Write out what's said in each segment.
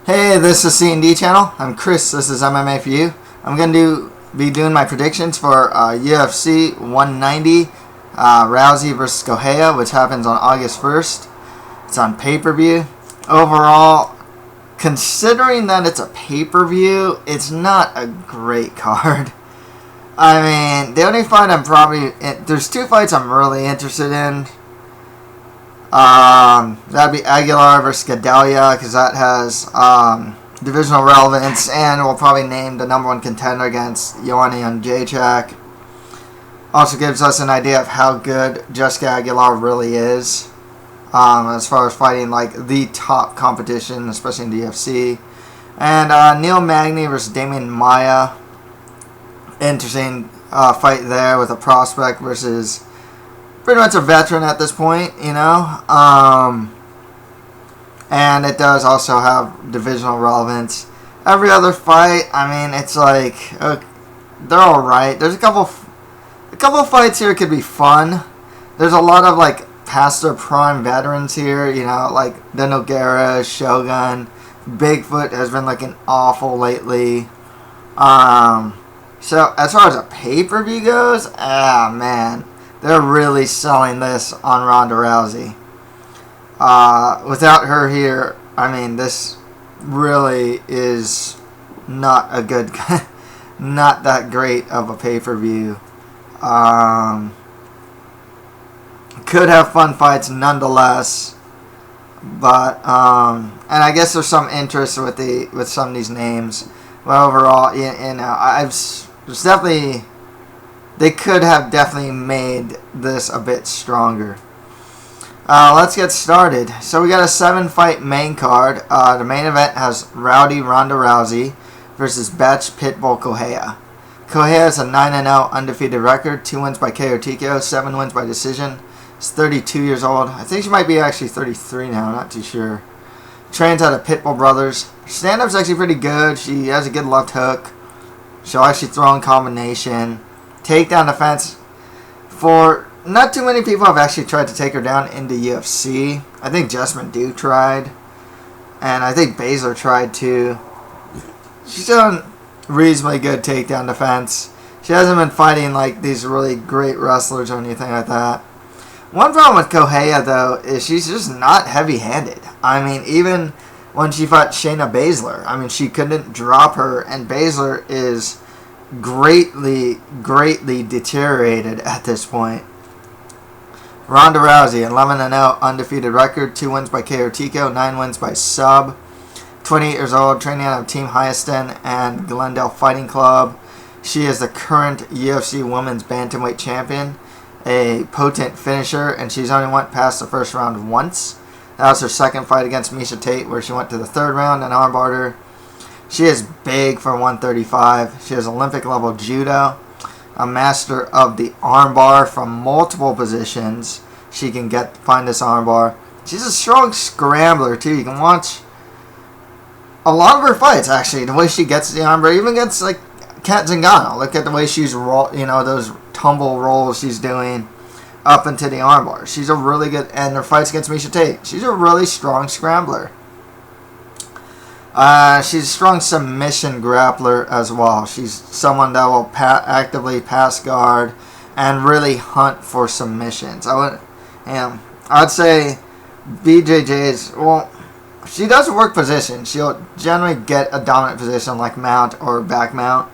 Hey, this is C&D channel. I'm Chris. This is MMA for you. I'm going to be doing my predictions for UFC 190, Rousey versus Correia, which happens on August 1st. It's on pay-per-view. Overall, considering that it's a pay-per-view, it's not a great card. I mean, the only fight there's two fights I'm really interested in. That'd be Aguilar versus Gadelha, because that has divisional relevance, and will probably name the number one contender against Ioane and Jacek. Also gives us an idea of how good Jessica Aguilar really is, as far as fighting like the top competition, especially in the UFC. And Neil Magny versus Demian Maia. Interesting fight there with a prospect versus pretty much a veteran at this point, you know. And it does also have divisional relevance. Every other fight, I mean, it's like they're all right. There's a couple fights here could be fun. There's a lot of like past their prime veterans here, you know, like the Nogueira, Shogun, Bigfoot has been looking awful lately. So as far as a pay-per-view goes, man, they're really selling this on Ronda Rousey. Without her here, I mean, this really is not a good, not that great of a pay-per-view. Could have fun fights nonetheless, but and I guess there's some interest with some of these names. But overall, you know, there's definitely. They could have definitely made this a bit stronger. Let's get started. So we got a 7-fight main card. The main event has Ronda Rousey versus Bethe Pitbull Correia. Correia has a 9-0 undefeated record, 2 wins by KO TKO, 7 wins by decision. She's 32 years old. I think she might be actually 33 now, not too sure. Trains out of Pitbull Brothers. Her stand-up's actually pretty good. She has a good left hook. She'll actually throw in combination. Takedown defense. For not too many people have actually tried to take her down in the UFC. I think Jessamine Duke tried. And I think Baszler tried too. She's done reasonably good takedown defense. She hasn't been fighting like these really great wrestlers or anything like that. One problem with Correia though is she's just not heavy-handed. I mean, even when she fought Shayna Baszler, I mean, she couldn't drop her, and Baszler is greatly deteriorated at this point. Ronda Rousey, 11-0 undefeated record, 2 wins by KO TKO, 9 wins by sub. 28 years old, training out of Team Hyston and Glendale Fighting Club. She is the current UFC Women's Bantamweight Champion, a potent finisher, and she's only went past the first round once. That was her second fight against Miesha Tate, where she went to the third round and armbarred her. She is big for 135. She has Olympic-level judo, a master of the armbar from multiple positions. She can find this armbar. She's a strong scrambler, too. You can watch a lot of her fights, actually. The way she gets the armbar, even against, like, Kat Zingano. Look at the way she's, those tumble rolls she's doing up into the armbar. She's a really good, and her fights against Miesha Tate. She's a really strong scrambler. She's a strong submission grappler as well. She's someone that will actively pass guard and really hunt for submissions. I'd say BJJ's, well, she does work position. She'll generally get a dominant position like mount or back mount,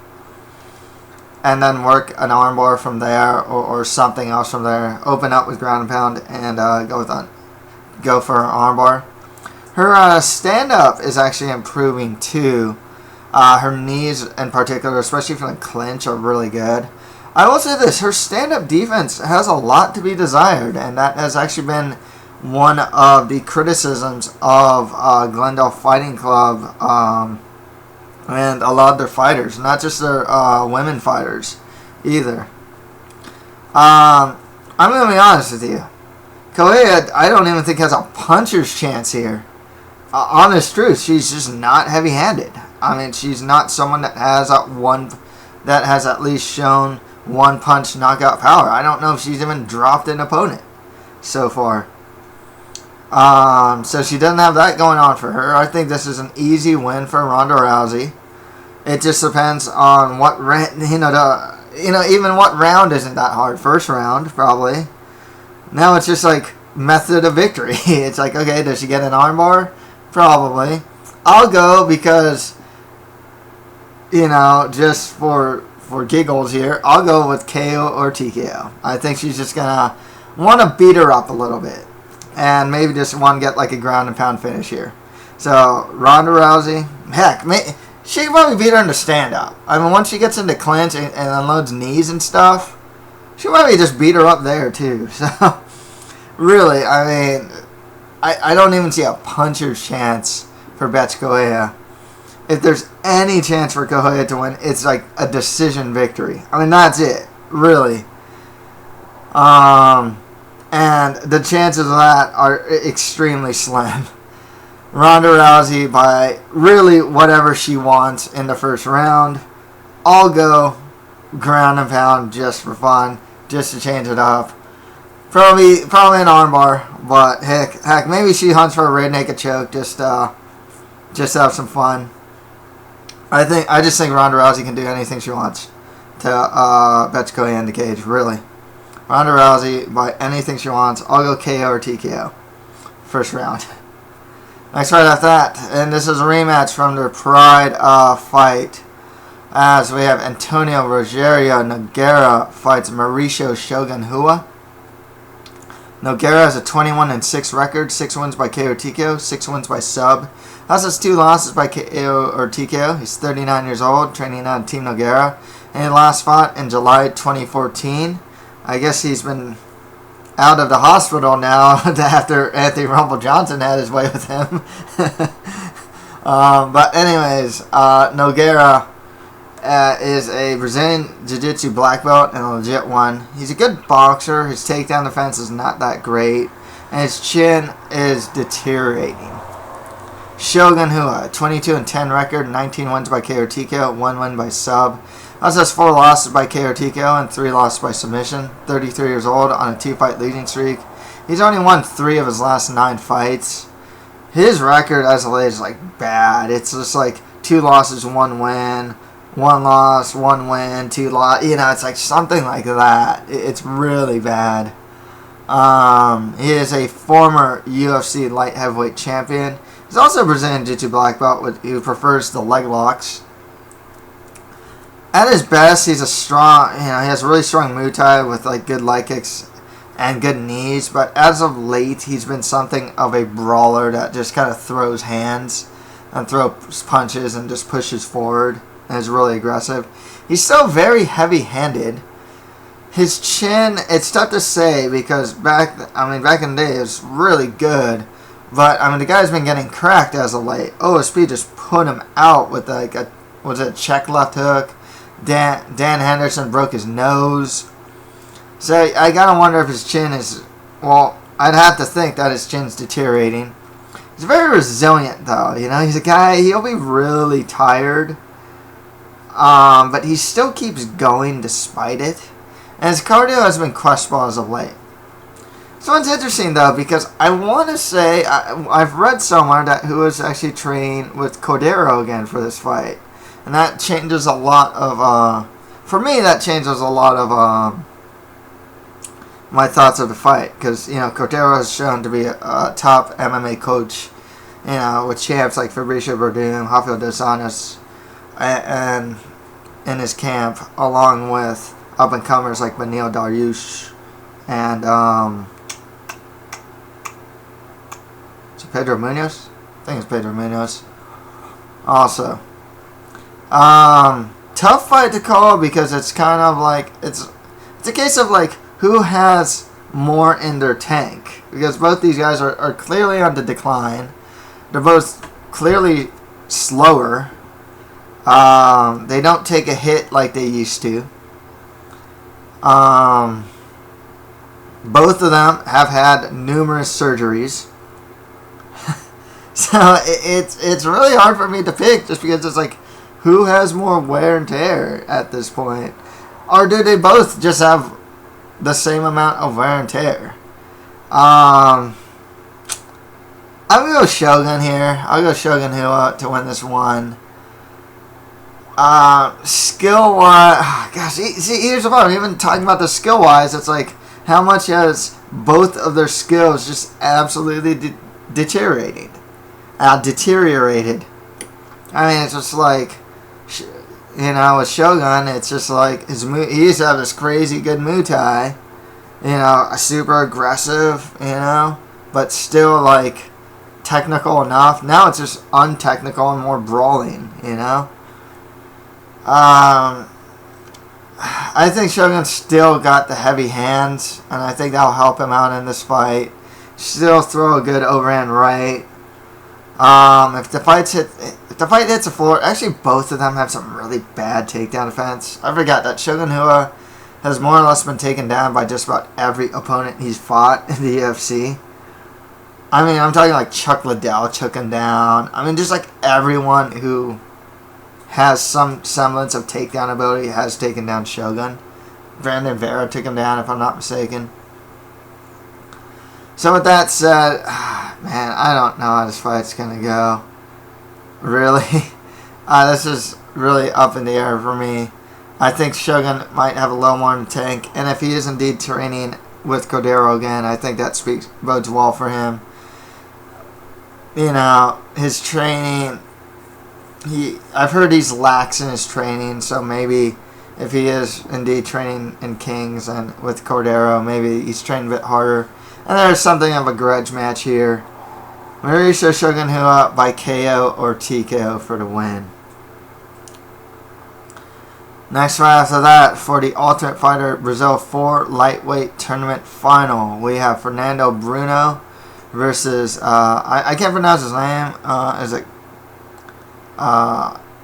and then work an armbar from there or something else from there. Open up with ground and pound and go for an armbar. Her stand-up is actually improving too. Her knees in particular, especially from the clinch, are really good. I will say this, her stand-up defense has a lot to be desired, and that has actually been one of the criticisms of Glendale Fighting Club and a lot of their fighters, not just their women fighters either. I'm going to be honest with you. Correia, I don't even think has a puncher's chance here. Honest truth, she's just not heavy-handed. I mean, she's not someone that has at least shown one punch knockout power. I don't know if she's even dropped an opponent so far. So she doesn't have that going on for her. I think this is an easy win for Ronda Rousey. It just depends on what even what round isn't that hard. First round, probably. Now it's just like method of victory. It's like, okay, does she get an armbar? Probably. I'll go because, just for giggles here, I'll go with KO or TKO. I think she's just going to want to beat her up a little bit. And maybe just want to get like a ground and pound finish here. So, Ronda Rousey, heck, she can probably beat her in the stand-up. I mean, once she gets into clinch and unloads knees and stuff, she probably just beat her up there, too. So, really, I mean, I don't even see a puncher's chance for Bethe Correia. If there's any chance for Correia to win, it's like a decision victory. I mean, that's it, really. And the chances of that are extremely slim. Ronda Rousey by really whatever she wants in the first round. I'll go ground and pound just for fun, just to change it up. Probably an armbar, but heck, maybe she hunts for a rear naked choke just to have some fun. I just think Ronda Rousey can do anything she wants to Bethe Correia in the cage, really. Ronda Rousey by anything she wants. I'll go KO or TKO. First round. Next fight after that, and this is a rematch from their Pride fight. As we have Antonio Rogerio Nogueira fights Mauricio Shogun Rua. Nogueira has a 21-6 record, 6 wins by KO or TKO, 6 wins by sub. Has his 2 losses by KO or TKO. He's 39 years old, training on Team Nogueira. And he last fought in July 2014. I guess he's been out of the hospital now after Anthony Rumble Johnson had his way with him. But anyways, Nogueira is a Brazilian Jiu-Jitsu black belt and a legit one. He's a good boxer. His takedown defense is not that great. And his chin is deteriorating. Shogun Rua, 22-10 record, 19 wins by KO or TKO, 1 win by sub. Also has 4 losses by KO or TKO and 3 losses by submission. 33 years old on a 2-fight losing streak. He's only won 3 of his last 9 fights. His record as of late is like bad. It's just like 2 losses, 1 win, 1 loss, 1 win, 2 loss. It's like something like that. It's really bad. He is a former UFC light heavyweight champion. He's also a Brazilian Jiu-Jitsu black belt who prefers the leg locks. At his best, he's a strong, he has really strong Muay Thai with like good leg kicks and good knees. But as of late, he's been something of a brawler that just kind of throws hands and throws punches and just pushes forward and is really aggressive. He's still very heavy-handed. His chin, it's tough to say because back in the day, it was really good. But, the guy's been getting cracked as of late. OSP just put him out with like a check left hook. Dan Henderson broke his nose. So I gotta wonder if his chin is, I'd have to think that his chin's deteriorating. He's very resilient though, he's a guy, he'll be really tired. But he still keeps going despite it. And his cardio has been questionable as of late. This one's interesting though because I want to say, I've read somewhere that who was actually trained with Cordero again for this fight. And that changes a lot of, for me, that changes a lot of my thoughts of the fight. Because, Cordero is shown to be a top MMA coach, with champs like Fabricio Verdun, Rafael dos Anjos, and in his camp, along with up-and-comers like Benil Dariush and is it Pedro Munoz? I think it's Pedro Munoz. Also. Tough fight to call because it's kind of like it's a case of like who has more in their tank because both these guys are clearly on the decline. They're both clearly slower. They don't take a hit like they used to. Both of them have had numerous surgeries. So it's really hard for me to pick just because it's like who has more wear and tear at this point? Or do they both just have the same amount of wear and tear? I'm going to go Shogun here. I'll go Shogun Hua to win this one. Skill-wise... Gosh, see, here's the problem. Even talking about the skill-wise, it's like, how much has both of their skills just absolutely deteriorated? Deteriorated. I mean, it's just like... You know, with Shogun, it's just like he used to have this crazy good Muay Thai, you know, super aggressive, you know, but still like technical enough. Now it's just untechnical and more brawling, you know. I think Shogun still got the heavy hands, and I think that'll help him out in this fight. Still throw a good overhand right. If the fight hits the floor, actually both of them have some really bad takedown defense. I forgot that Shogun Hua has more or less been taken down by just about every opponent he's fought in the UFC. I mean, I'm talking like Chuck Liddell took him down. I mean, just like everyone who has some semblance of takedown ability has taken down Shogun. Brandon Vera took him down, if I'm not mistaken. So with that said, man, I don't know how this fight's going to go. Really? This is really up in the air for me. I think Shogun might have a little more in the tank. And if he is indeed training with Cordero again, I think that bodes well for him. You know, his training... I've heard he's lax in his training, so maybe if he is indeed training in Kings and with Cordero, maybe he's training a bit harder. And there's something of a grudge match here. Mauricio Shogun Hua by KO or TKO for the win. Next fight after that, for the Ultimate Fighter Brazil 4 Lightweight Tournament Final, we have Fernando Bruno versus, I can't pronounce his name, is it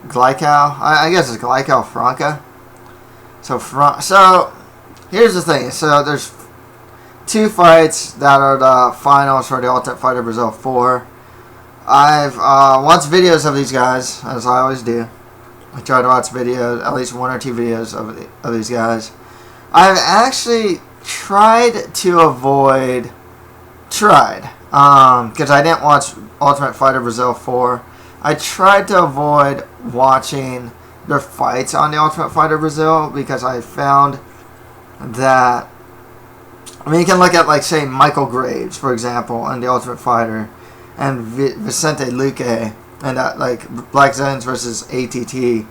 Glaico? I guess it's Glaico Franca. So here's the thing. So there's two fights that are the finals for the Ultimate Fighter Brazil 4. I've watched videos of these guys, as I always do. I try to watch videos, at least one or two videos of these guys. I've actually tried to avoid... because I didn't watch Ultimate Fighter Brazil 4. I tried to avoid watching their fights on the Ultimate Fighter Brazil because I found that... I mean, you can look at, like, say, Michael Graves, for example, in the Ultimate Fighter, and Vicente Luque, and that, like, Black Zones versus ATT,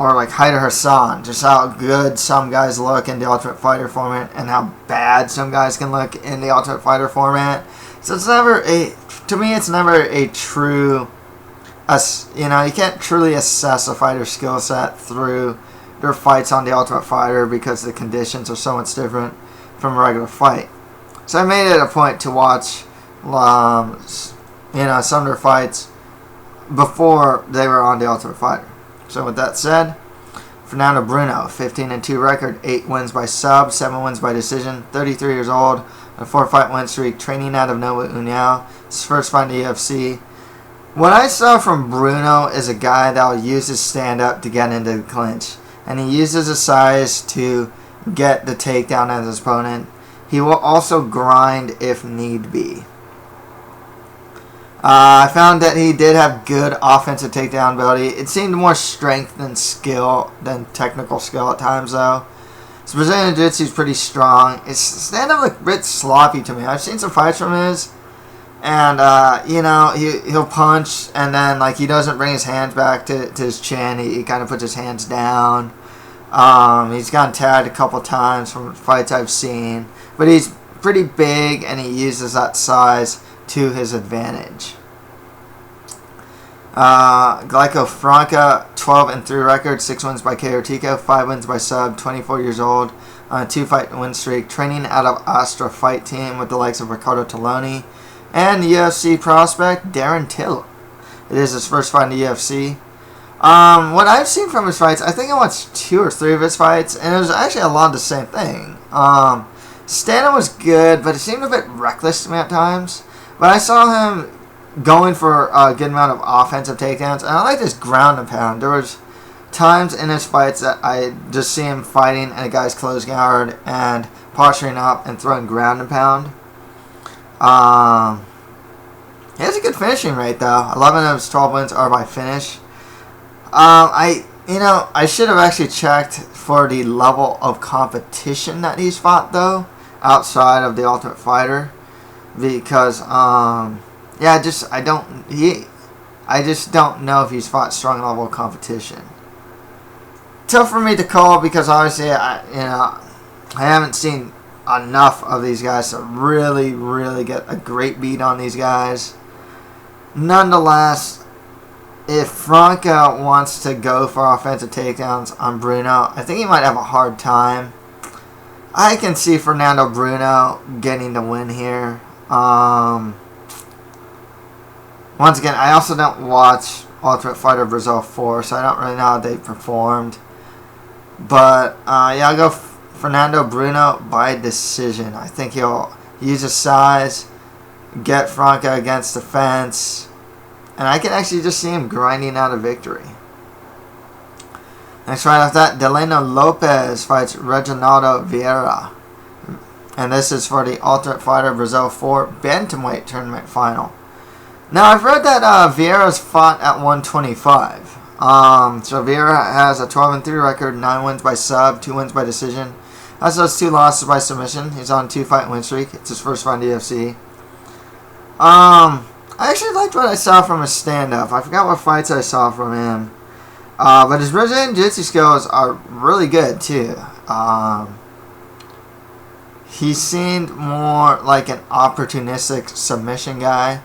or, like, Haidar Hassan, just how good some guys look in the Ultimate Fighter format, and how bad some guys can look in the Ultimate Fighter format. So it's never to me, it's never a true, you know, you can't truly assess a fighter's skill set through their fights on the Ultimate Fighter because the conditions are so much different from a regular fight. So I made it a point to watch, you know, some of their fights before they were on the Ultimate Fighter. So with that said, Fernando Bruno, 15-2 record, 8 wins by sub, 7 wins by decision, 33 years old, a 4-fight win streak, training out of Nova União. His first fight in the UFC. What I saw from Bruno is a guy that will use his stand-up to get into the clinch, and he uses his size to get the takedown as his opponent. He will also grind if need be. I found that he did have good offensive takedown ability. It seemed more strength than skill, than technical skill at times, though. His Brazilian Jiu-Jitsu is pretty strong. His stand-up looked a bit sloppy to me. I've seen some fights from his, and you know, he'll punch, and then like he doesn't bring his hands back to his chin. He kind of puts his hands down. He's gotten tagged a couple times from fights I've seen, but he's pretty big, and he uses that size to his advantage. Glaico Franca, 12-3 record, 6 wins by KO or TKO, 5 wins by sub, 24 years old, on a 2-fight win streak, training out of Astra Fight Team with the likes of Ricardo Toloni and UFC prospect Darren Till. It is his first fight in the UFC. What I've seen from his fights, I think I watched 2 or 3 of his fights, and it was actually a lot of the same thing. Stand-up was good, but it seemed a bit reckless to me at times. But I saw him going for a good amount of offensive takedowns, and I like this ground and pound. There was times in his fights that I just see him fighting in a guy's close guard and posturing up and throwing ground and pound. He has a good finishing rate, though. 11 of his 12 wins are by finish. I should have actually checked for the level of competition that he's fought, though, outside of the Ultimate Fighter, because I just don't know if he's fought strong level of competition. Tough for me to call because obviously I haven't seen enough of these guys to really, really get a great beat on these guys. Nonetheless, if Franca wants to go for offensive takedowns on Bruno, I think he might have a hard time. I can see Fernando Bruno getting the win here. Once again, I also don't watch Ultimate Fighter Brazil 4, so I don't really know how they performed. But, I'll go Fernando Bruno by decision. I think he'll use his size, get Franca against the fence, and I can actually just see him grinding out a victory. Next fight after that, Dileno Lopes fights Reginaldo Vieira. And this is for the Ultimate Fighter Brazil 4 bantamweight tournament final. Now, I've read that Vieira's fought at 125. So Vieira has a 12-3 record, 9 wins by sub, 2 wins by decision. Also has 2 losses by submission. He's on a 2-fight win streak. It's his first fight in the UFC. I actually liked what I saw from his stand-up. I forgot what fights I saw from him. But his Brazilian Jiu-Jitsu skills are really good, too. He seemed more like an opportunistic submission guy.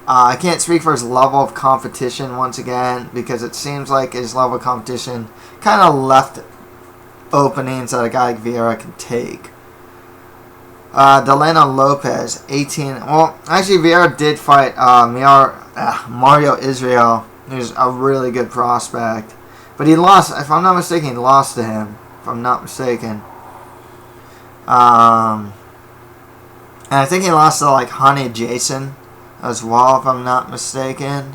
I can't speak for his level of competition once again, because it seems like his level of competition kind of left openings that a guy like Vieira can take. Dileno Lopes, 18. Well, actually, Vieira did fight Mario Israel, who's a really good prospect. But he lost, if I'm not mistaken, he lost to him, if I'm not mistaken. And I think he lost to, like, Honey Jason as well, if I'm not mistaken.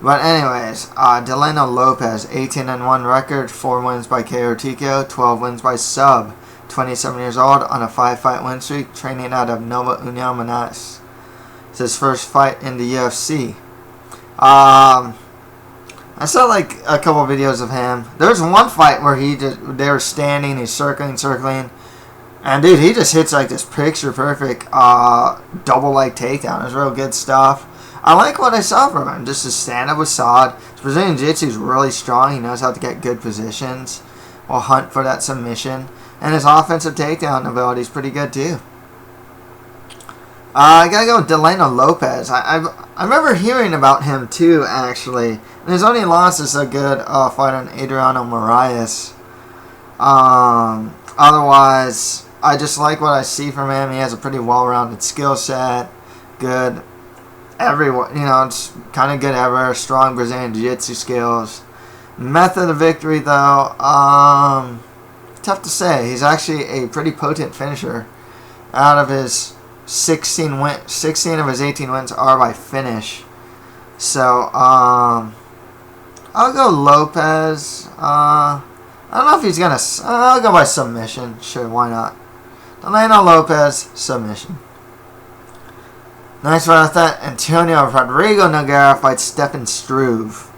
But anyways, Dileno Lopes, 18-1 record, 4 wins by KO TKO, 12 wins by sub, 27 years old, on a 5-fight win streak, training out of Nova União Minas. It's his first fight in the UFC. I saw like a couple videos of him. There's one fight where they were standing, he's circling, and dude, he just hits like this picture perfect double leg takedown. It's real good stuff. I like what I saw from him. Just his stand-up was solid. His Brazilian Jiu-Jitsu is really strong. He knows how to get good positions. Will hunt for that submission. And his offensive takedown ability is pretty good too. I gotta go with Dileno Lopes. I remember hearing about him too, actually. And his only loss is a good fighter in Adriano Moraes. Otherwise, I just like what I see from him. He has a pretty well-rounded skill set. Good. Everyone, it's kind of good ever. Strong Brazilian Jiu-Jitsu skills. Method of victory, though, tough to say. He's actually a pretty potent finisher. Out of his 16 of his 18 wins are by finish. So, I'll go Lopes. I don't know if he's gonna. I'll go by submission. Sure, why not? Dileno Lopes, submission. Next one after that, Rodrigo Nogueira fights Stefan Struve.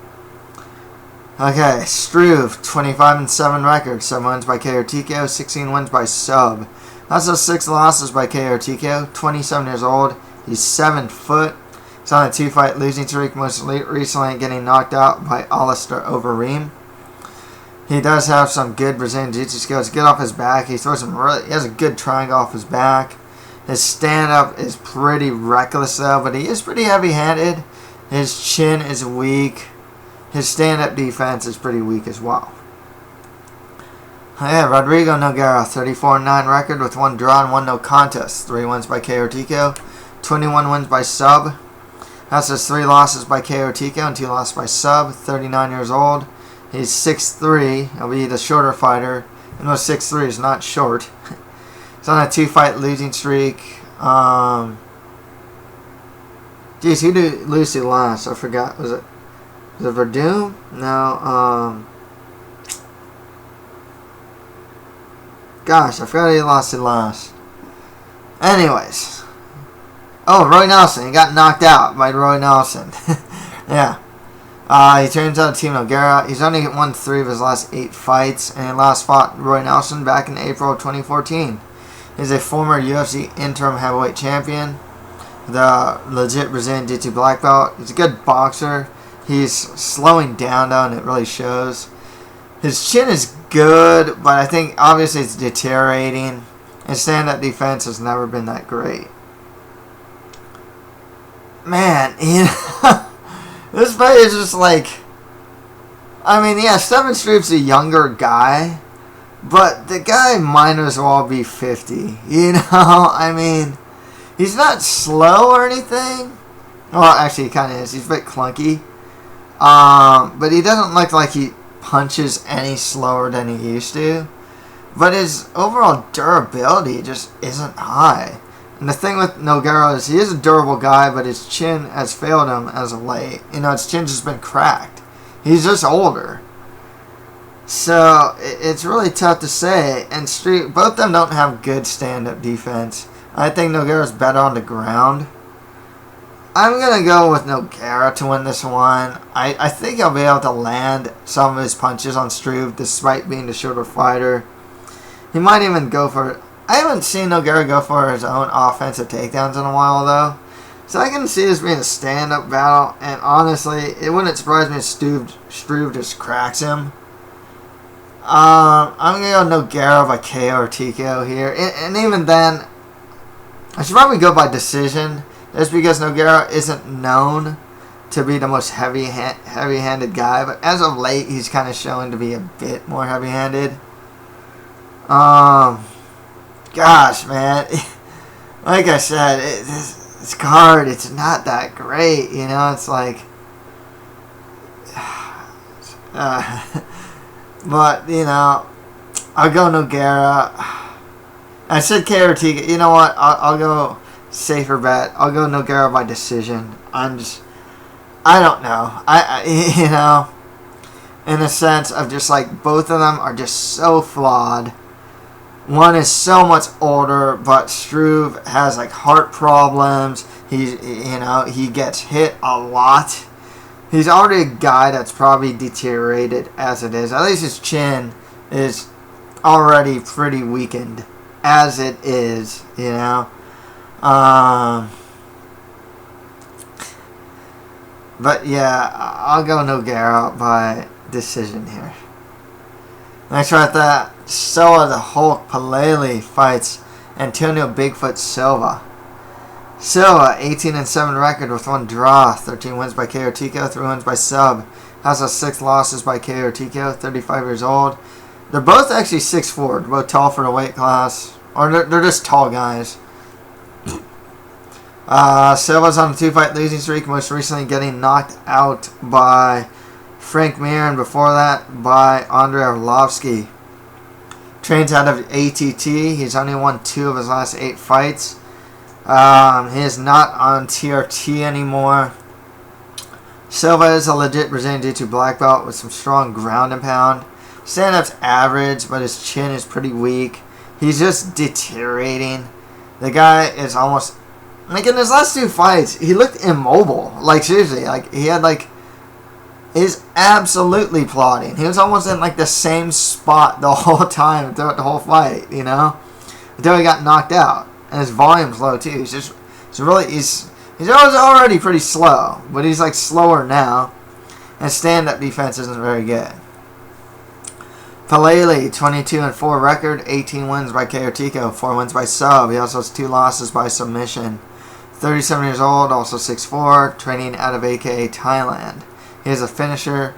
Okay, Struve, 25-7 record, 7 wins by KO TKO, 16 wins by sub. Also 6 losses by KO TKO, 27 years old. He's 7 foot. He's on a 2-fight losing streak, most recently getting knocked out by Alistair Overeem. He does have some good Brazilian Jiu-Jitsu skills. Get off his back. He has a good triangle off his back. His stand-up is pretty reckless, though, but he is pretty heavy-handed. His chin is weak. His stand-up defense is pretty weak as well. Yeah, Rodrigo Nogueira, 34-9 record with 1 draw and 1 no contest. 3 wins by KO TKO, 21 wins by sub. That's his 3 losses by KO TKO and 2 losses by sub. 39 years old. He's 6'3". He'll be the shorter fighter. And those 6'3" is not short. He's on a 2-fight losing streak. Geez, who did Lucy last? I forgot. Was it Verdum? No. Gosh, I forgot he lost it last. Anyways. Oh, Roy Nelson. He got knocked out by Roy Nelson. Yeah. He turns out Team Nogueira. He's only won 3 of his last 8 fights, and he last fought Roy Nelson back in April of 2014. He's a former UFC interim heavyweight champion, the legit Brazilian Jiu-Jitsu black belt. He's a good boxer. He's slowing down, though, and it really shows. His chin is good, but I think obviously it's deteriorating. His stand-up defense has never been that great. Man, this fight is just like... I mean, yeah, Stefan Struve's a younger guy, but the guy might as well be 50. You know? I mean, he's not slow or anything. Well, actually, he kind of is. He's a bit clunky. But he doesn't look like he punches any slower than he used to. But his overall durability just isn't high. And the thing with Nogueira is he is a durable guy, but his chin has failed him as of late. You know, his chin's just been cracked. He's just older. So, it's really tough to say. And Struve, both of them don't have good stand-up defense. I think Nogueira's better on the ground. I'm going to go with Nogueira to win this one. I think he'll be able to land some of his punches on Struve despite being the shorter fighter. He might even go for... I haven't seen Nogueira go for his own offensive takedowns in a while, though. So I can see this being a stand-up battle. And honestly, it wouldn't surprise me if Struve just cracks him. I'm going to go Nogueira by KO or TKO here. And even then, I should probably go by decision. Just because Nogueira isn't known to be the most heavy-handed guy. But as of late, he's kind of showing to be a bit more heavy-handed. Gosh, man. Like I said, this card, it's not that great. You know, it's like... but, you know, I'll go Nogueira. I said KO or TKO. You know what? I'll go... safer bet. I'll go Nogueira by decision. I don't know. You know, in a sense of just like both of them are just so flawed. One is so much older, but Struve has like heart problems. He gets hit a lot. He's already a guy that's probably deteriorated as it is. At least his chin is already pretty weakened as it is, you know. But yeah, I'll go Nogueira by decision here. Next right there, Silva the Hulk Palelei fights Antonio Bigfoot Silva. Silva, 18-7 record with 1 draw, 13 wins by KO TKO, 3 wins by sub. Has 6 losses by KO TKO, 35 years old. They're both actually 6'4", they're both tall for the weight class. Or they're just tall guys. Silva's on a 2-fight losing streak, most recently getting knocked out by Frank Mir, and before that by Andrei Arlovsky. Trains out of ATT. He's only won 2 of his last 8 fights. He is not on TRT anymore. Silva is a legit Brazilian Jiu-Jitsu black belt with some strong ground and pound. Stand-up's average, but his chin is pretty weak. He's just deteriorating. The guy is almost... Like, in his last 2 fights, he looked immobile. Like, seriously. Like, he had, like... He's absolutely plodding. He was almost in, like, the same spot the whole time throughout the whole fight, you know? Until he got knocked out. And his volume's low, too. He's just... He's already pretty slow. But he's, like, slower now. And stand-up defense isn't very good. Palelei, 22-4 record, 18 wins by KO TKO, 4 wins by sub. He also has 2 losses by submission. 37 years old, also 6'4", training out of AKA Thailand. He is a finisher.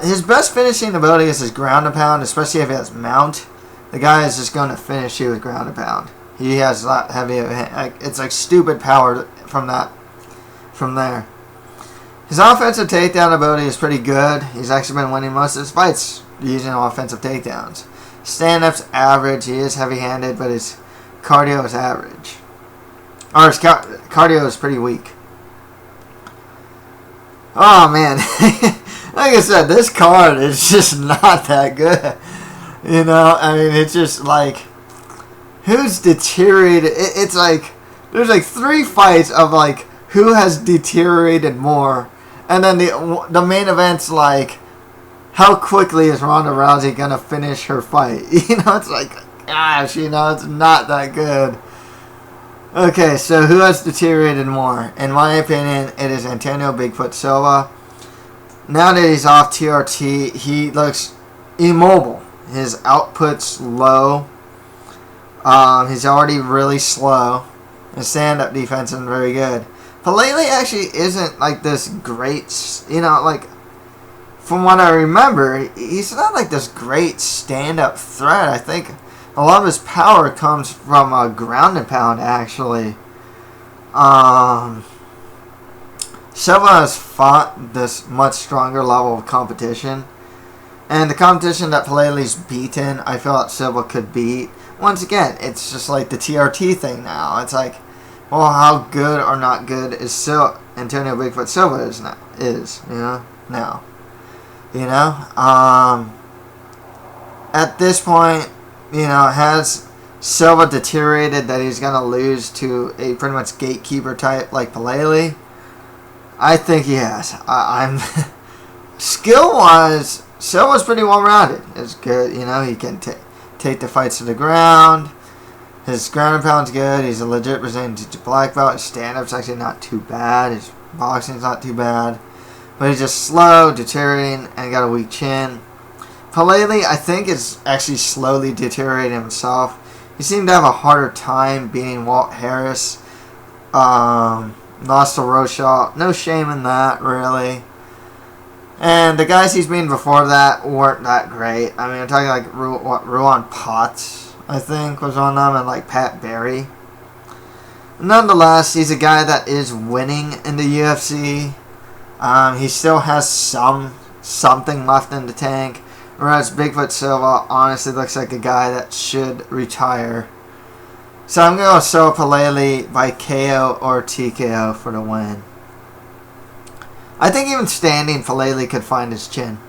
His best finishing ability is his ground and pound, especially if he has mount. The guy is just going to finish you with ground and pound. He has that heavy of a hand. It's like stupid power from there. His offensive takedown ability is pretty good. He's actually been winning most of his fights using offensive takedowns. Stand-up's average. He is heavy-handed, but his cardio is average. Or his cardio is pretty weak. Oh, man. Like I said, this card is just not that good. You know, I mean, it's just like, who's deteriorated? It's like there's like 3 fights of like who has deteriorated more, and then the main event's like how quickly is Ronda Rousey gonna finish her fight? It's like, gosh, it's not that good. Okay, so who has deteriorated more? In my opinion, it is Antonio Bigfoot Silva. Now that he's off TRT, he looks immobile. His output's low. He's already really slow. His stand-up defense isn't very good. Palelei actually isn't like this great, like, from what I remember, he's not like this great stand-up threat. I think a lot of his power comes from a ground and pound, actually. Silva has fought this much stronger level of competition. And the competition that Palelei's beaten, I feel like Silva could beat. Once again, it's just like the TRT thing now. It's like, well, how good or not good is Antonio Bigfoot Silva now. At this point, has Silva deteriorated that he's going to lose to a pretty much gatekeeper type like Palelei? I think he has. I'm skill-wise, Silva's pretty well-rounded. It's good, he can take the fights to the ground. His ground and pound's good. He's a legit Brazilian Jiu-Jitsu black belt. His stand-up's actually not too bad. His boxing's not too bad. But he's just slow, deteriorating, and got a weak chin. Palelei, I think, is actually slowly deteriorating himself. He seemed to have a harder time beating Walt Harris. Lost to Roshaw. No shame in that, really. And the guys he's beaten before that weren't that great. I mean, I'm talking like Ruan Potts, I think, was on them, and like Pat Barry. Nonetheless, he's a guy that is winning in the UFC. He still has something left in the tank. Whereas Bigfoot Silva honestly looks like a guy that should retire. So I'm going to go Silva Palelei by KO or TKO for the win. I think even standing, Palelei could find his chin.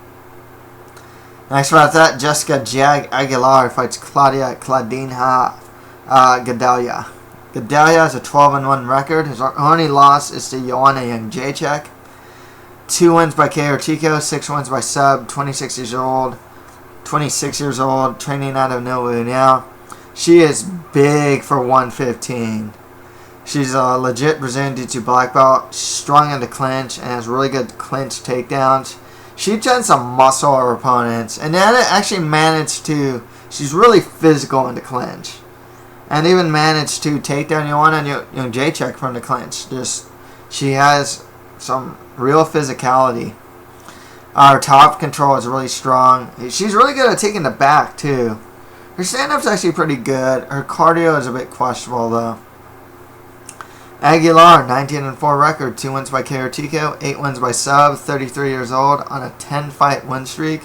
Next about that, Jessica Aguilar fights Claudia Gadelha. Gadelha has a 12-1 record. His only loss is to Joanna Jędrzejczyk. 2 wins by KO or TKO, 6 wins by sub, 26 years old, training out of Novo now. She is big for 115. She's a legit Brazilian Jiu-Jitsu black belt, strong in the clinch, and has really good clinch takedowns. She tends to muscle her opponents, and then actually managed to, she's really physical in the clinch. And even managed to take down Joanna Jędrzejczyk from the clinch. She has some real physicality. Her top control is really strong. She's really good at taking the back, too. Her stand-up's actually pretty good. Her cardio is a bit questionable, though. Aguilar, 19-4 record, 2 wins by KO or TKO, 8 wins by sub, 33 years old, on a 10-fight win streak.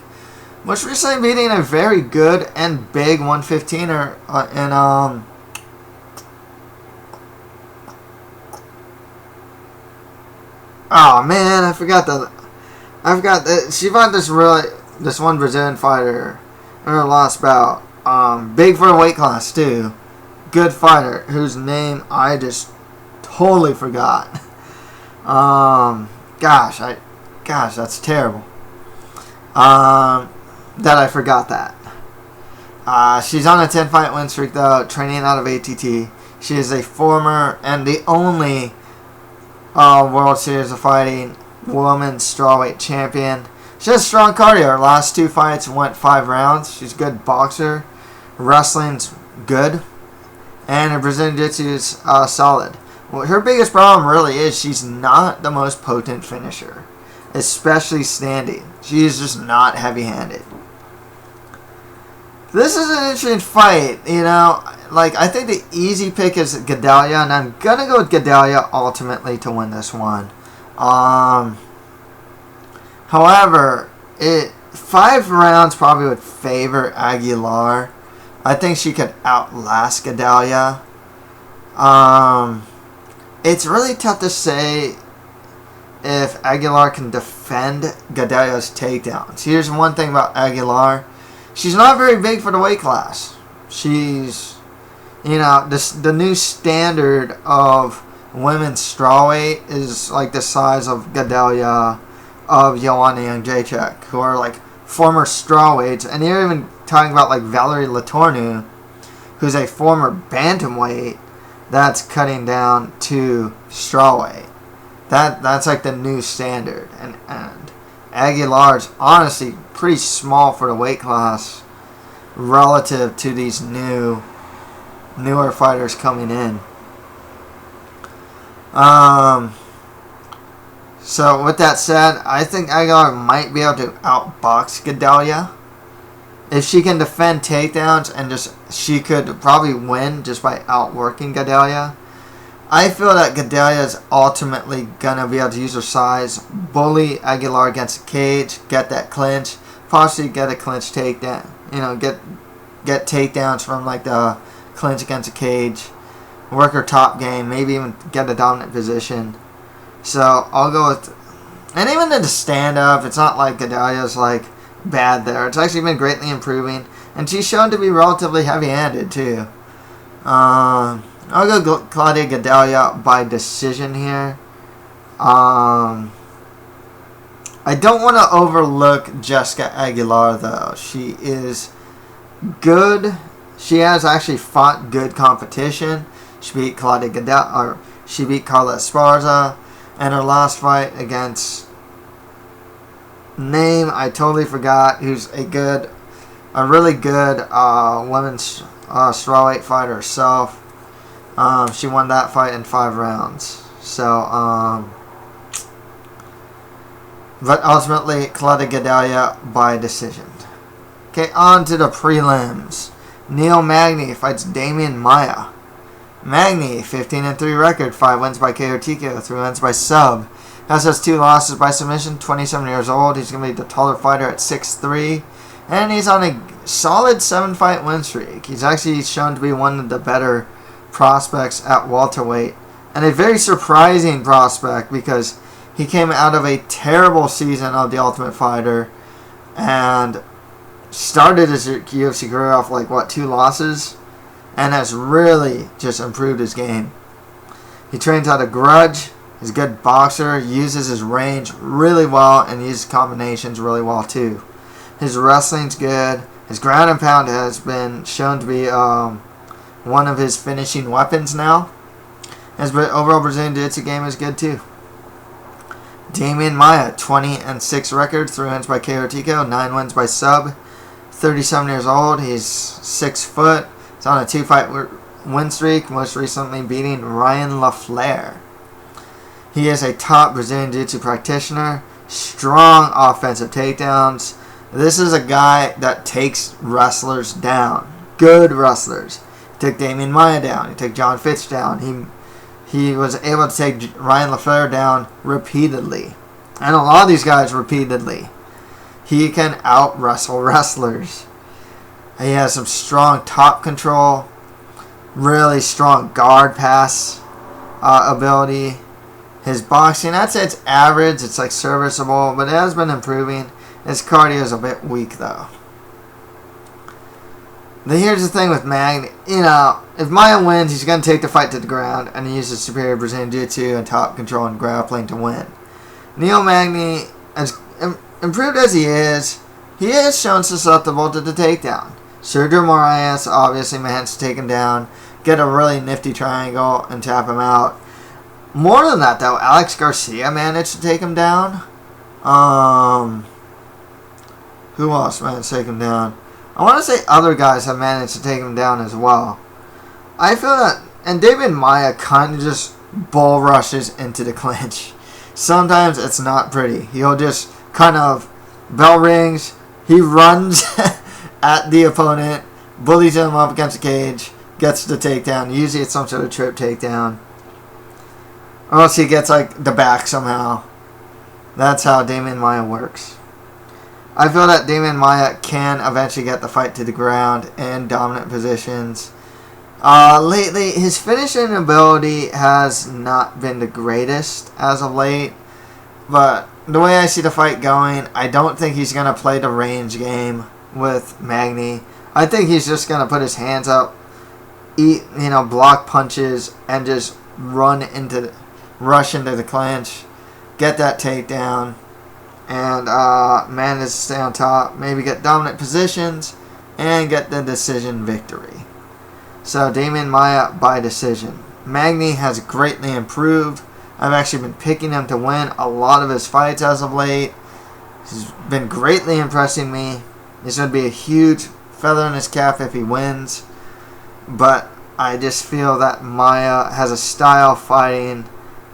Most recently beating a very good and big 115er in oh man, I forgot that she fought this one Brazilian fighter in her last bout. Big for a weight class too. Good fighter whose name I just totally forgot. Gosh, that's terrible. That I forgot that. She's on a 10-fight win streak though, training out of ATT. She is a former and the only World Series of Fighting women's strawweight champion. She has strong cardio. Her last 2 fights went 5 rounds. She's a good boxer. Wrestling's good. And her Brazilian Jiu-Jitsu is solid. Well, her biggest problem really is she's not the most potent finisher. Especially standing. She is just not heavy-handed. This is an interesting fight, I think the easy pick is Gadelha, and I'm going to go with Gadelha ultimately to win this one. However, 5 rounds probably would favor Aguilar. I think she could outlast Gadelha. It's really tough to say if Aguilar can defend Gadelha's takedowns. Here's one thing about Aguilar. She's not very big for the weight class. She's, the new standard of women's strawweight is like the size of Gadelha, of Joanna Jędrzejczyk, who are like former strawweights, and you're even talking about like Valerie Letourneau, who's a former bantamweight that's cutting down to strawweight. That's like the new standard, and Aguilar's honestly pretty small for the weight class relative to these newer fighters coming in. So with that said, I think Aguilar might be able to outbox Gadelha. If she can defend takedowns she could probably win just by outworking Gadelha. I feel that Gadelha is ultimately gonna be able to use her size, bully Aguilar against the cage, get that clinch, possibly get a clinch takedown. Get takedowns from like the clinch against the cage, work her top game, maybe even get a dominant position. So I'll go with, and even in the stand up, it's not like Gadelha's like bad there. It's actually been greatly improving, and she's shown to be relatively heavy-handed too. I'll go Claudia Gadelha by decision here. I don't want to overlook Jessica Aguilar though. She is good. She has actually fought good competition. She beat Claudia Gadelha, or she beat Carla Esparza, and her last fight against name I totally forgot. Who's a really good women's strawweight fighter herself. She won that fight in 5 rounds. So, but ultimately Claudia Gadelha by decision. Okay, on to the prelims. Neil Magny fights Demian Maia. Magny, 15-3 record, 5 wins by KO TKO, 3 wins by sub. Has 2 losses by submission, 27 years old. He's going to be the taller fighter at 6'3". And he's on a solid 7-fight win streak. He's actually shown to be one of the better prospects at welterweight. And a very surprising prospect because he came out of a terrible season of The Ultimate Fighter and started his UFC career off like 2 losses, and has really just improved his game. He trains out of grudge. He's a good boxer. Uses his range really well and uses combinations really well too. His wrestling's good. His ground and pound has been shown to be one of his finishing weapons now. His overall Brazilian Jiu-Jitsu game is good too. Demian Maia, 20-6 record, 3 wins by KO TKO, 9 wins by sub. 37 years old. He's 6 foot. He's on a 2-fight win streak, most recently beating Ryan LaFleur. He is a top Brazilian Jiu-Jitsu practitioner, strong offensive takedowns. This is a guy that takes wrestlers down, good wrestlers. He took Demian Maia down. He took John Fitch down. He was able to take Ryan LaFleur down repeatedly, and a lot of these guys repeatedly. He can out-wrestle wrestlers. He has some strong top control, really strong guard pass ability. His boxing, I'd say it's average. It's like serviceable, but it has been improving. His cardio is a bit weak, though. Now, here's the thing with Magny. If Maia wins, he's going to take the fight to the ground, and he uses superior Brazilian Jiu-Jitsu and top control and grappling to win. Neil Magny, as improved as he is shown susceptible to the takedown. Sergio Moraes obviously managed to take him down, get a really nifty triangle, and tap him out. More than that, though, Alex Garcia managed to take him down. Who else managed to take him down? I want to say other guys have managed to take him down as well. I feel that, and Demian Maia kind of just bull rushes into the clinch. Sometimes it's not pretty. He'll just kind of, bell rings, he runs at the opponent, bullies him up against the cage, gets the takedown. Usually it's some sort of trip takedown. Or else he gets the back somehow. That's how Demian Maia works. I feel that Demian Maia can eventually get the fight to the ground in dominant positions. Lately, his finishing ability has not been the greatest as of late. But the way I see the fight going, I don't think he's going to play the range game with Magny. I think he's just going to put his hands up block punches and just rush into the clinch, get that takedown, and manage to stay on top, maybe get dominant positions, and get the decision victory. So Demian Maia by decision. Magny has greatly improved. I've actually been picking him to win a lot of his fights as of late. He's been greatly impressing me. He's going to be a huge feather in his cap if he wins. But I just feel that Maia has a style fighting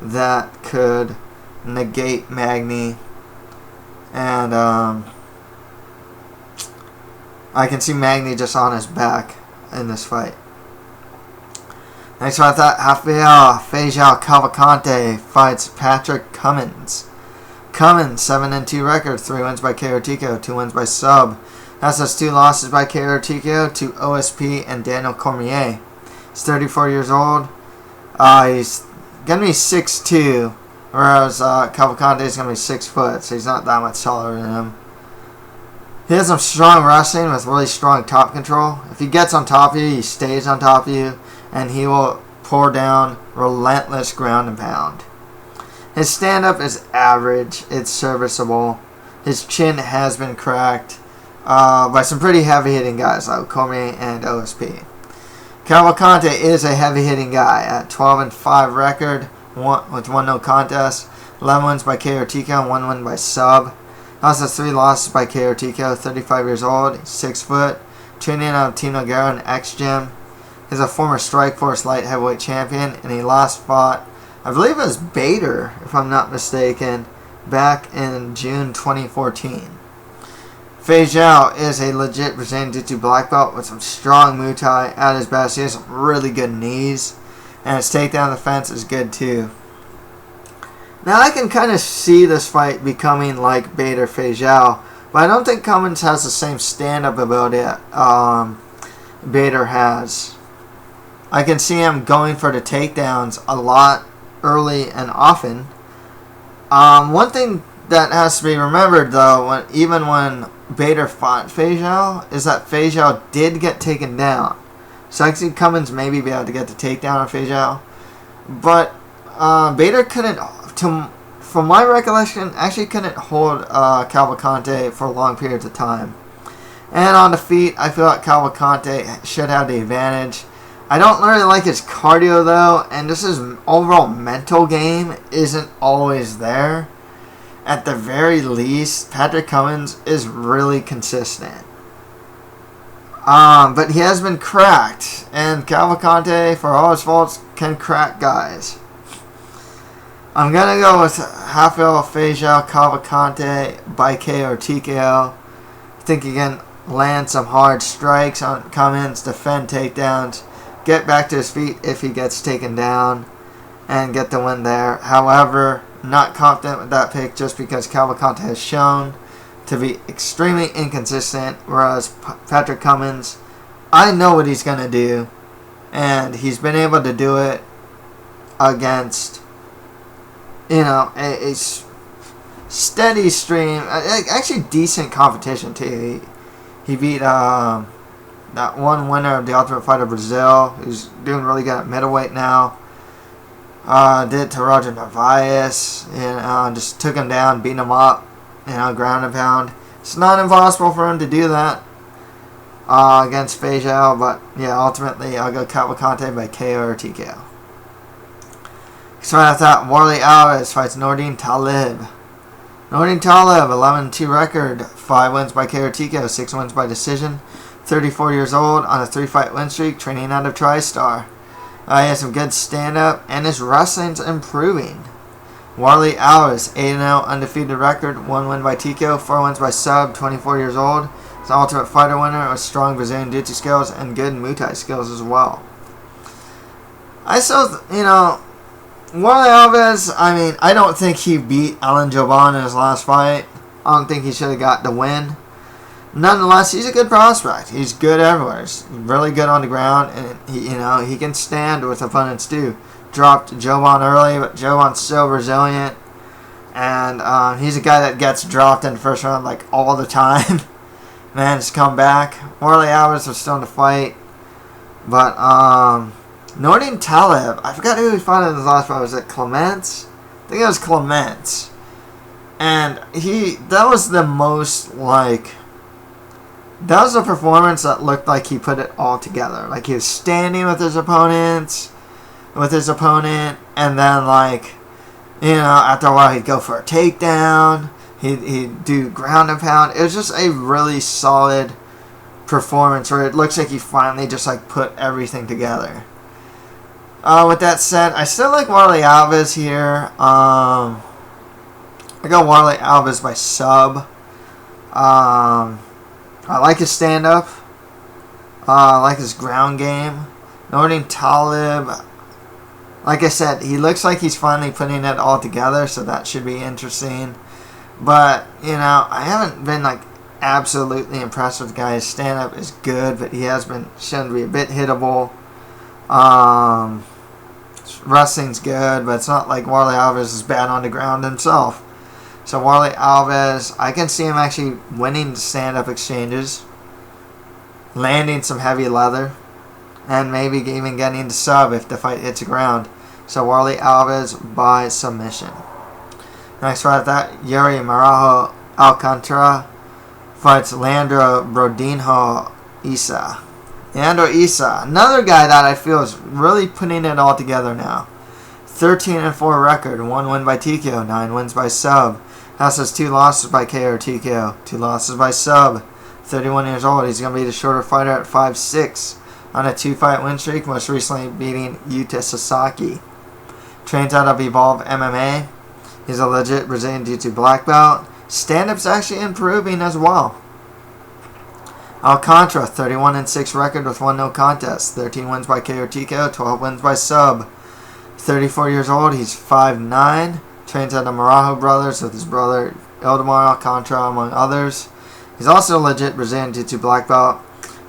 that could negate Magny. And I can see Magny just on his back in this fight. Next one, I thought Rafael Cavalcante fights Patrick Cummins. Cummins, 7-2 record, 3 wins by KO TKO, 2 wins by sub. That's has 2 losses by KO TKO to OSP and Daniel Cormier. He's 34 years old. He's going to be 6'2", whereas Cavalcante is going to be 6 foot, so he's not that much taller than him. He has some strong wrestling with really strong top control. If he gets on top of you, he stays on top of you, and he will pour down relentless ground and pound. His stand-up is average. It's serviceable. His chin has been cracked by some pretty heavy-hitting guys like Cormier and OSP. Cavalcante is a heavy-hitting guy at 12-5 record with 1 no contest, 11 wins by KO TKO, and 1 win by sub. Also 3 losses by KO TKO, 35 years old, 6 foot, training out of Team Nogueira and X-Gym. He's a former Strikeforce light heavyweight champion, and he last fought, I believe it was Bader, if I'm not mistaken, back in June 2014. Fei Zhao is a legit Brazilian Jiu-Jitsu black belt with some strong Muay Thai at his best. He has some really good knees, and his takedown defense is good too. Now I can kind of see this fight becoming like Bader Fei Zhao, but I don't think Cummins has the same stand-up ability Bader has. I can see him going for the takedowns a lot early and often. One thing that has to be remembered, though, even when Bader fought Fei Zhao, is that Fei Zhao did get taken down. So I see Cummins maybe be able to get the takedown on Fei Zhao. But Bader couldn't, from my recollection, actually couldn't hold Cavalcante for long periods of time. And on the feet, I feel like Cavalcante should have the advantage. I don't really like his cardio, though, and just his overall mental game isn't always there. At the very least, Patrick Cummins is really consistent. But he has been cracked, and Cavalcante, for all his faults, can crack guys. I'm going to go with Rafael Cavalcante by KO or TKO. I think he can land some hard strikes on Cummins, defend takedowns, get back to his feet if he gets taken down, and get the win there. However, not confident with that pick just because Cavalcante has shown to be extremely inconsistent, whereas Patrick Cummins, I know what he's going to do, and he's been able to do it against, a steady stream, actually decent competition too. He beat that one winner of the Ultimate Fighter Brazil, who's doing really good at middleweight now. Did it to Roger Narvaez, just took him down, beat him up, ground and pound. It's not impossible for him to do that against Fei Zhao, but yeah, ultimately I'll go Cavalcante by KO or TKO. So I thought Warlley Alves fights Nordine Taleb. Nordine Taleb, 11-2 record, 5 wins by KO or TKO, 6 wins by decision. 34 years old on a 3-fight win streak, training out of TriStar. He has some good stand-up, and his wrestling's improving. Warlley Alves, 8-0 undefeated record, 1 win by TKO, 4 wins by sub, 24 years old. He's an Ultimate Fighter winner with strong Brazilian Jiu-Jitsu skills and good Muay Thai skills as well. I still, Warlley Alves, I don't think he beat Alan Joban in his last fight. I don't think he should have got the win. Nonetheless, he's a good prospect. He's good everywhere. He's really good on the ground, and he can stand with opponents too. Dropped Joban early, but Joban's so resilient, and he's a guy that gets dropped in the first round like all the time. Man, just come back. Warlley Alves was still in the fight. But, Nordine Taleb, I forgot who he fought in his last fight. Was it Clements? I think it was Clements. And that was the most, like, that was a performance that looked like he put it all together. Like, he was standing with his opponent, and then, like, you know, after a while he'd go for a takedown, he'd do ground and pound. It was just a really solid performance where it looks like he finally just, like, put everything together. With that said, I still like Warlley Alves here. I got Warlley Alves by sub. I like his stand-up. I like his ground game. Nordine Taleb, like I said, he looks like he's finally putting it all together, so that should be interesting. But, you know, I haven't been, like, absolutely impressed with the guy. His stand-up is good, but he has been shown to be a bit hittable. Wrestling's good, but it's not like Warlley Alves is bad on the ground himself. So Warlley Alves, I can see him actually winning stand-up exchanges, landing some heavy leather, and maybe even getting the sub if the fight hits the ground. So Warlley Alves by submission. Next fight, that Yuri Marajo Alcantara fights Leandro Brodinho Isa. Leandro Isa, another guy that I feel is really putting it all together now. 13-4 record, 1 win by TKO, 9 wins by sub. Has his 2 losses by KO or TKO, 2 losses by sub. 31 years old, he's going to be the shorter fighter at 5'6", on a 2-fight win streak, most recently beating Yuta Sasaki. Trains out of Evolve MMA. He's a legit Brazilian Jiu-Jitsu black belt. Stand-up's actually improving as well. Alcantara, 31-6 record with 1 no contest. 13 wins by KO or TKO, 12 wins by sub. 34 years old, he's 5'9". Trains at the Marajo brothers with his brother Ildemar Alcantara, among others. He's also a legit Brazilian Jiu-Jitsu black belt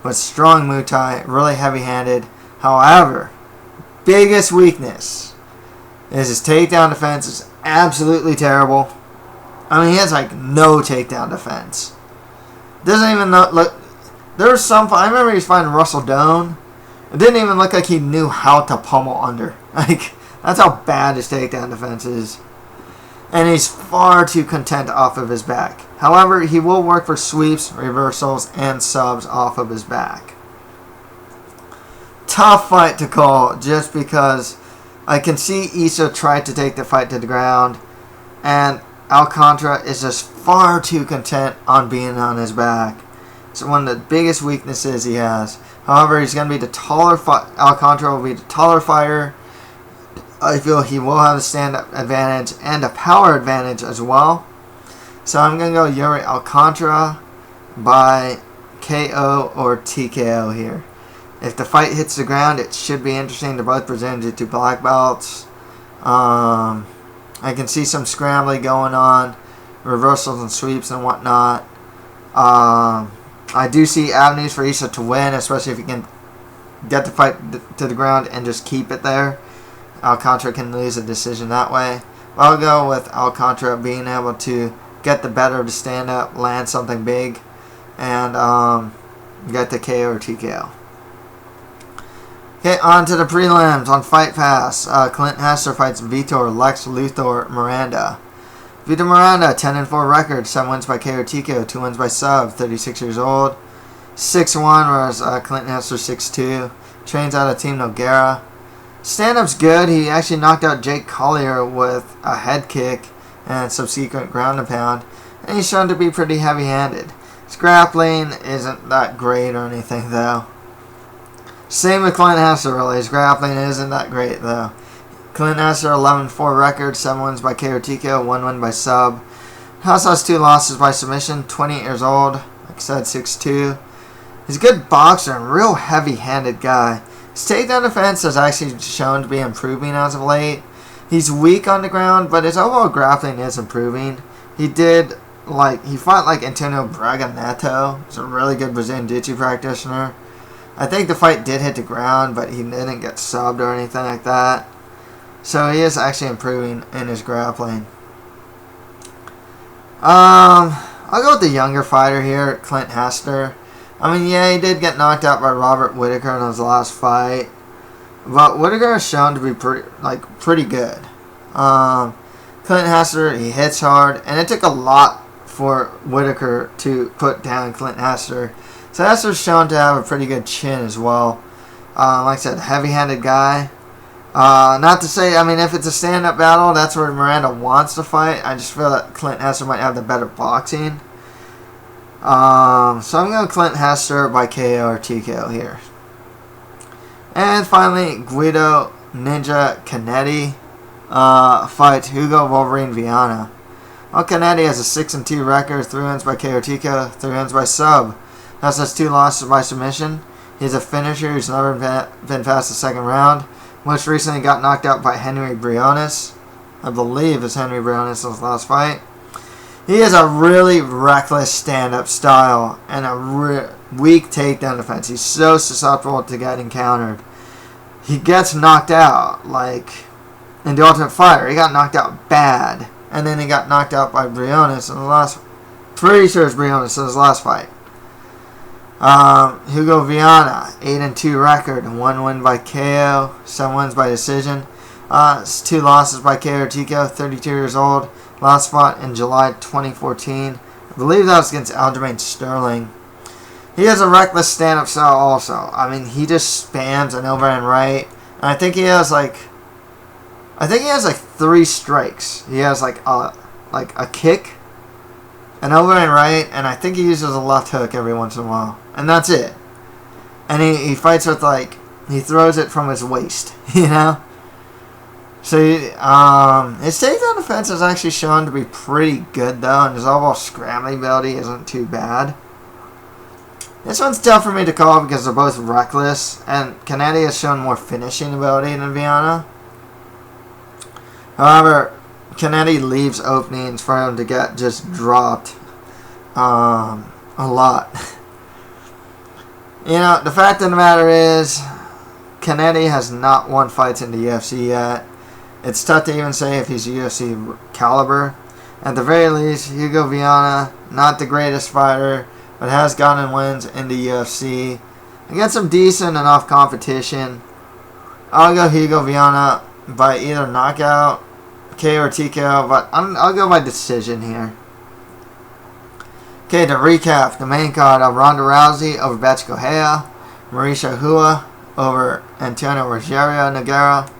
with strong Muay Thai, really heavy-handed. However, biggest weakness is his takedown defense is absolutely terrible. I mean, he has like no takedown defense. Doesn't even look. There's some. I remember he was fighting Russell Doan. It didn't even look like he knew how to pummel under. Like, that's how bad his takedown defense is. And he's far too content off of his back. However, he will work for sweeps, reversals, and subs off of his back. Tough fight to call just because I can see Isa try to take the fight to the ground, and Alcantara is just far too content on being on his back. It's one of the biggest weaknesses he has. However, he's going to be the taller Alcantara will be the taller fighter. I feel he will have a stand-up advantage and a power advantage as well. So I'm going to go Yuri Alcantara by KO or TKO here. If the fight hits the ground, it should be interesting. They're both presented to black belts. I can see some scrambling going on, reversals and sweeps and whatnot. I do see avenues for Isa to win, especially if he can get the fight to the ground and just keep it there. Alcantara can lose a decision that way. I'll go with Alcantara being able to get the better of the stand-up, land something big, and get the KO or TKO. Okay, on to the prelims on Fight Pass. Clint Hester fights Vitor Lex Luthor Miranda. Vitor Miranda, 10-4 record, 7 wins by KO or TKO, 2 wins by sub, 36 years old. 6'1", whereas Clint Hester 6'2". Trains out of Team Nogueira. Stand-up's good. He actually knocked out Jake Collier with a head kick and subsequent ground and pound. And he's shown to be pretty heavy-handed. His grappling isn't that great or anything, though. Same with Clint Hester, really. His grappling isn't that great, though. Clint Hester, 11-4 record, 7 wins by KO or TKO, 1 win by sub. House has 2 losses by submission, 28 years old, like I said, 6'2". He's a good boxer and real heavy-handed guy. His takedown defense has actually shown to be improving as of late. He's weak on the ground, but his overall grappling is improving. He fought like Antonio Braga Neto. He's a really good Brazilian Jiu-Jitsu practitioner. I think the fight did hit the ground, but he didn't get subbed or anything like that. So he is actually improving in his grappling. I'll go with the younger fighter here, Clint Hester. I mean, yeah, he did get knocked out by Robert Whittaker in his last fight, but Whittaker is shown to be pretty good. Clint Hester, he hits hard, and it took a lot for Whittaker to put down Clint Hester. So Hester's shown to have a pretty good chin as well. Like I said, heavy-handed guy. Not to say, I mean, if it's a stand-up battle, that's where Miranda wants to fight. I just feel that Clint Hester might have the better boxing. So I'm going Clint Hester by KO or TKO here. And finally, Guido Ninja Canetti fights Hugo Wolverine Viana. Well, Canetti has a 6-2 record, 3 wins by KO or TKO, 3 wins by sub. Thus has 2 losses by submission. He's a finisher who's never been past the second round. Most recently got knocked out by Henry Briones. I believe it's Henry Briones' last fight. He has a really reckless stand-up style and a weak takedown defense. He's so susceptible to getting countered. He gets knocked out, like in The Ultimate Fighter. He got knocked out bad. And then he got knocked out by Briones in the last... Pretty sure it's Briones in his last fight. Hugo Viana, 8-2 record, 1 win by KO, 7 wins by decision. 2 losses by KO or TKO, 32 years old. Last fought in July 2014. I believe that was against Aljamain Sterling. He has a reckless stand-up style also. I mean, he just spams an overhand right. And I think he has like 3 strikes. He has like a kick, an overhand right, and I think he uses a left hook every once in a while. And that's it. And he fights with he throws it from his waist, you know? So his takedown defense is actually shown to be pretty good though, and his overall scrambling ability isn't too bad. This one's tough for me to call because they're both reckless, and Canetti has shown more finishing ability than Viana. However, Canetti leaves openings for him to get just dropped a lot. You know, the fact of the matter is, Canetti has not won fights in the UFC yet. It's tough to even say if he's UFC caliber. At the very least, Hugo Viana, not the greatest fighter, but has gotten wins in the UFC. Against some decent enough competition, I'll go Hugo Viana by either knockout, KO or TKO, but I'll go by decision here. Okay, to recap, the main card of Ronda Rousey over Bethe Correia, Mauricio Hua over Antonio Rogerio Nogueira,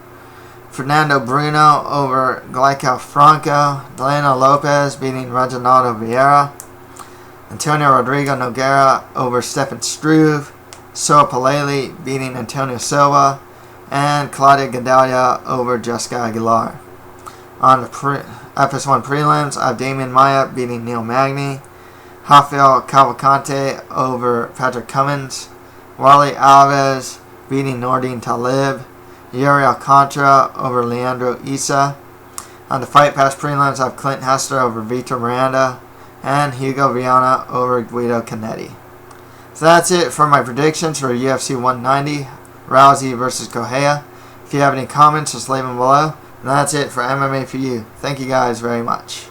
Fernando Bruno over Glaico Franca, Dileno Lopes beating Reginaldo Vieira, Antonio Rodrigo Nogueira over Stefan Struve, Palelei beating Antonio Silva, and Claudia Gadelha over Jessica Aguilar. On the FS1 prelims, I have Demian Maia beating Neil Magny, Rafael Cavalcante over Patrick Cummins, Warlley Alves beating Nordine Taleb, Yuri Alcantara over Leandro Issa. On the Fight Pass prelims, I have Clint Hester over Vitor Miranda, and Hugo Viana over Guido Canetti. So that's it for my predictions for UFC 190, Rousey versus Correia. If you have any comments, just leave them below. And that's it for MMA for You. Thank you guys very much.